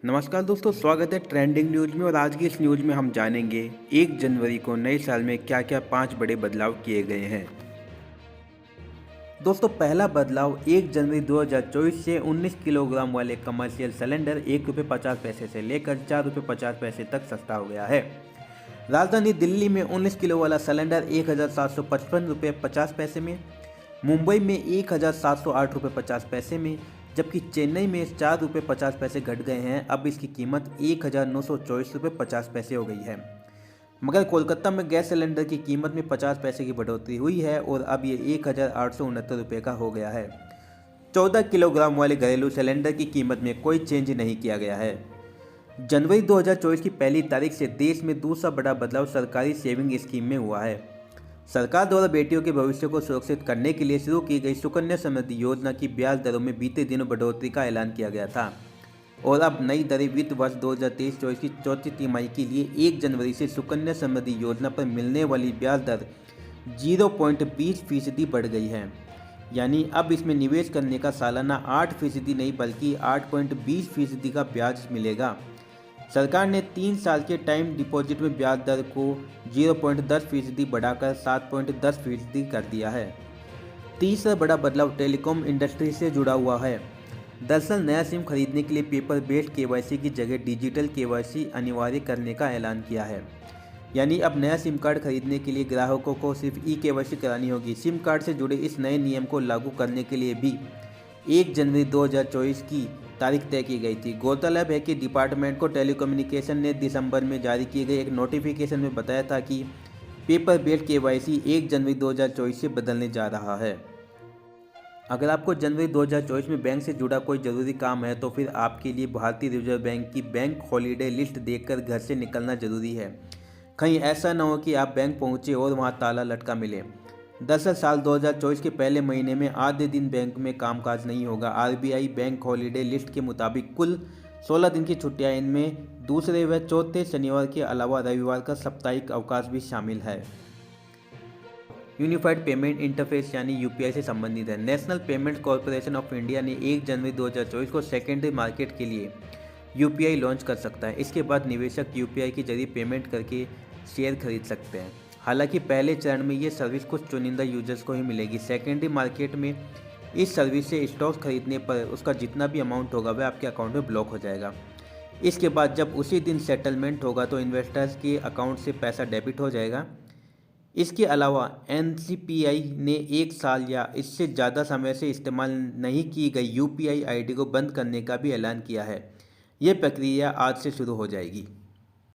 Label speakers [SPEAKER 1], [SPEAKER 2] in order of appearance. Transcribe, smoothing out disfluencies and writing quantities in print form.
[SPEAKER 1] नमस्कार दोस्तों, स्वागत है ट्रेंडिंग न्यूज़ में। और आज की इस न्यूज़ में हम जानेंगे 1 जनवरी को नए साल में क्या क्या 5 बड़े बदलाव किए गए हैं। दोस्तों, पहला बदलाव 1 जनवरी 2024 से 19 किलोग्राम वाले कमर्शियल सिलेंडर ₹1.50 से लेकर ₹4.50 तक सस्ता हो गया है। राजधानी दिल्ली में 19 किलो वाला सिलेंडर ₹1,755.50 में, मुंबई में ₹1,708.50 में, जबकि चेन्नई में ₹4.50 घट गए हैं। अब इसकी कीमत ₹1,924.50 हो गई है। मगर कोलकाता में गैस सिलेंडर की कीमत में 50 पैसे की बढ़ोतरी हुई है और अब ये ₹1,869 का हो गया है। 14 किलोग्राम वाले घरेलू सिलेंडर की कीमत में कोई चेंज नहीं किया गया है। जनवरी 2024 की पहली तारीख से देश में दूसरा बड़ा बदलाव सरकारी सेविंग स्कीम में हुआ है। सरकार द्वारा बेटियों के भविष्य को सुरक्षित करने के लिए शुरू की गई सुकन्या समृद्धि योजना की ब्याज दरों में बीते दिनों बढ़ोतरी का ऐलान किया गया था और अब नई दरें वित्त वर्ष 2023-24 की चौथी तिमाही के लिए 1 जनवरी से सुकन्या समृद्धि योजना पर मिलने वाली ब्याज दर 0.20% बढ़ गई है। यानी अब इसमें निवेश करने का सालाना 8% नहीं बल्कि 8.20% का ब्याज मिलेगा। सरकार ने 3 साल के टाइम डिपॉजिट में ब्याज दर को 0.10% बढ़ाकर 7.10% कर दिया है। तीसरा बड़ा बदलाव टेलीकॉम इंडस्ट्री से जुड़ा हुआ है। दरअसल नया सिम खरीदने के लिए पेपर बेस्ड केवाईसी की जगह डिजिटल केवाईसी अनिवार्य करने का ऐलान किया है। यानी अब नया सिम कार्ड खरीदने के लिए ग्राहकों को सिर्फ ई केवाईसी करानी होगी। सिम कार्ड से जुड़े इस नए नियम को लागू करने के लिए भी 1 जनवरी 2024 की तारीख तय की गई थी। गौरतलब है कि डिपार्टमेंट को टेलीकम्युनिकेशन ने दिसंबर में जारी किए गए एक नोटिफिकेशन में बताया था कि पेपर बेस्ड केवाईसी 1 जनवरी 2024 से बदलने जा रहा है। अगर आपको जनवरी 2024 में बैंक से जुड़ा कोई ज़रूरी काम है तो फिर आपके लिए भारतीय रिजर्व बैंक की बैंक हॉलीडे लिस्ट देखकर घर से निकलना ज़रूरी है। कहीं ऐसा ना हो कि आप बैंक पहुंचे और वहां ताला लटका मिले। दरअसल साल 2024 के पहले महीने में आधे दिन बैंक में कामकाज नहीं होगा। आरबीआई बैंक हॉलीडे लिस्ट के मुताबिक कुल 16 दिन की छुट्टियां, इनमें दूसरे व चौथे शनिवार के अलावा रविवार का साप्ताहिक अवकाश भी शामिल है। यूनिफाइड पेमेंट इंटरफेस यानी यूपीआई से संबंधित है। National payment corporation of India ने 1 जनवरी 2024 को सेकेंडरी मार्केट के लिए यूपीआई लॉन्च कर सकता है। इसके बाद निवेशक यूपीआई के जरिए पेमेंट करके शेयर खरीद सकते हैं। हालांकि पहले चरण में ये सर्विस कुछ चुनिंदा यूजर्स को ही मिलेगी। सेकेंडरी मार्केट में इस सर्विस से स्टॉक्स खरीदने पर उसका जितना भी अमाउंट होगा वह आपके अकाउंट में ब्लॉक हो जाएगा। इसके बाद जब उसी दिन सेटलमेंट होगा तो इन्वेस्टर्स के अकाउंट से पैसा डेबिट हो जाएगा। इसके अलावा एनसीपीआई ने 1 साल या इससे ज़्यादा समय से इस्तेमाल नहीं की गई यूपीआई आईडी को बंद करने का भी ऐलान किया है। ये प्रक्रिया आज से शुरू हो जाएगी।